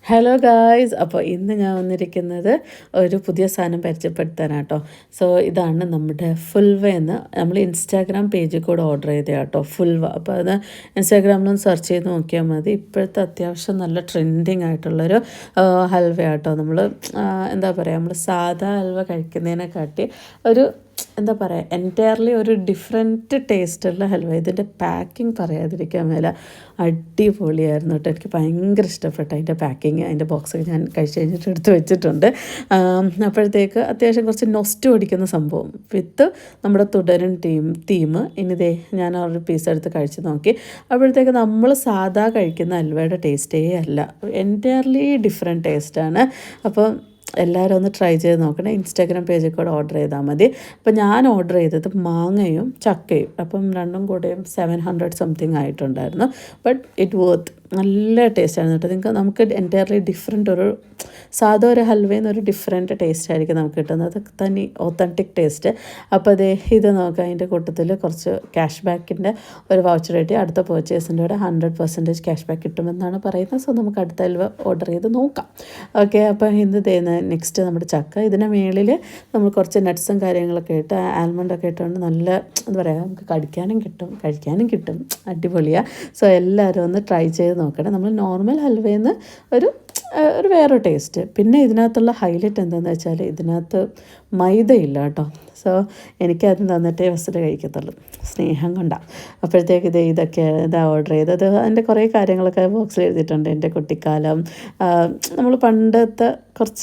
Hello guys, അപ്പോൾ ഇന്ന് ഞാൻ വന്നിരിക്കുന്നത് ഒരു പുതിയ സാധനം പരിചയപ്പെടുത്താനാട്ടോ. സോ ഇതാണ് നമ്മുടെ ഫുൽവ എന്ന് നമ്മൾ ഇൻസ്റ്റാഗ്രാം പേജിൽ കൂടെ ഓർഡർ ചെയ്ത കേട്ടോ, ഫുൽവ. അപ്പോൾ അത് ഇൻസ്റ്റാഗ്രാമിലൊന്ന് സെർച്ച് ചെയ്ത് നോക്കിയാൽ മതി. ഇപ്പോഴത്തെ അത്യാവശ്യം നല്ല ട്രെൻഡിങ് ആയിട്ടുള്ളൊരു ഹൽവ ആട്ടോ. നമ്മൾ എന്താ പറയുക, നമ്മൾ സാധാ ഹൽവ കഴിക്കുന്നതിനെക്കാട്ടി ഒരു എന്താ പറയുക, എൻറ്റയർലി ഒരു ഡിഫറെൻറ്റ് ടേസ്റ്റുള്ള ഹൽവ. ഇതിൻ്റെ പാക്കിങ് പറയാതിരിക്കാൻ മേല, അടിപൊളിയായിരുന്നു കേട്ടോ. എനിക്ക് ഭയങ്കര ഇഷ്ടപ്പെട്ടു അതിൻ്റെ പാക്കിങ്. അതിൻ്റെ ബോക്സൊക്കെ ഞാൻ കഴിച്ച് കഴിഞ്ഞിട്ട് എടുത്ത് വെച്ചിട്ടുണ്ട്. അപ്പോഴത്തേക്ക് അത്യാവശ്യം കുറച്ച് നൊസ്റ്റ് ഓടിക്കുന്ന സംഭവം വിത്ത് നമ്മുടെ തുടരും തീം. ഇനിതേ ഞാൻ ഒരു പീസ് എടുത്ത് കഴിച്ച് നോക്കി. അപ്പോഴത്തേക്ക് നമ്മൾ സാധാ കഴിക്കുന്ന ഹൽവയുടെ ടേസ്റ്റേ അല്ല, എൻറ്റയർലി ഡിഫറെൻറ്റ് ടേസ്റ്റാണ്. അപ്പോൾ എല്ലാവരും ഒന്ന് ട്രൈ ചെയ്ത് നോക്കണേ. ഇൻസ്റ്റാഗ്രാം പേജിൽ കൂടെ ഓർഡർ ചെയ്താൽ മതി. അപ്പോൾ ഞാൻ ഓർഡർ ചെയ്തത് മാങ്ങയും ചക്കയും. അപ്പം രണ്ടും കൂടെയും 700 സംതിങ് ആയിട്ടുണ്ടായിരുന്നു. ബട്ട് ഇറ്റ് വർത്ത്, നല്ല ടേസ്റ്റായിരുന്നു കേട്ടോ. നമുക്ക് എൻറ്റയർലി ഡിഫറെൻ്റ് ഒരു സാധാ ഒരു ഹൽവയിൽ നിന്ന് ഒരു ഡിഫറെൻറ്റ് ടേസ്റ്റ് ആയിരിക്കും നമുക്ക് കിട്ടുന്നത്, തനി ഓത്തൻറ്റിക് ടേസ്റ്റ്. അപ്പോൾ അതേ ഇത് നോക്കാം. അതിൻ്റെ കൂട്ടത്തിൽ കുറച്ച് ക്യാഷ് ബാക്കിൻ്റെ ഒരു വൗച്ചർ കിട്ടി. അടുത്ത പർച്ചേസിൻ്റെ കൂടെ 100% ക്യാഷ് ബാക്ക് കിട്ടുമെന്നാണ് പറയുന്നത്. സോ നമുക്ക് അടുത്ത ഹൽവ ഓർഡർ ചെയ്ത് നോക്കാം. ഓക്കെ, അപ്പോൾ ഇന്ന് നെക്സ്റ്റ് നമ്മുടെ ചക്ക. ഇതിന് മേളിൽ നമ്മൾ കുറച്ച് നട്ട്സും കാര്യങ്ങളൊക്കെ ഇട്ട്, ആൽമണ്ടൊക്കെ ഇട്ടുകൊണ്ട് നല്ല എന്താ പറയുക, നമുക്ക് കടിക്കാനും കിട്ടും കഴിക്കാനും കിട്ടും, അടിപൊളിയാണ്. സോ എല്ലാവരും ഒന്ന് ട്രൈ ചെയ്ത് നോക്കണം. നമ്മൾ നോർമൽ ഹൽവയിൽ നിന്ന് ഒരു വേറൊരു ടേസ്റ്റ്. പിന്നെ ഇതിനകത്തുള്ള ഹൈലൈറ്റ് എന്താണെന്ന് വെച്ചാൽ ഇതിനകത്ത് മൈദയില്ല കേട്ടോ. സോ എനിക്കത് തന്നിട്ടേ ഫസ്റ്റ് കഴിക്കത്തുള്ളൂ, സ്നേഹം കൊണ്ടാണ്. അപ്പോഴത്തേക്ക് ഇതാ ഓർഡർ ചെയ്തത്. അതിൻ്റെ കുറേ കാര്യങ്ങളൊക്കെ ബോക്സിൽ എഴുതിയിട്ടുണ്ട്. എൻ്റെ കുട്ടിക്കാലം, നമ്മൾ പണ്ടത്തെ കുറച്ച്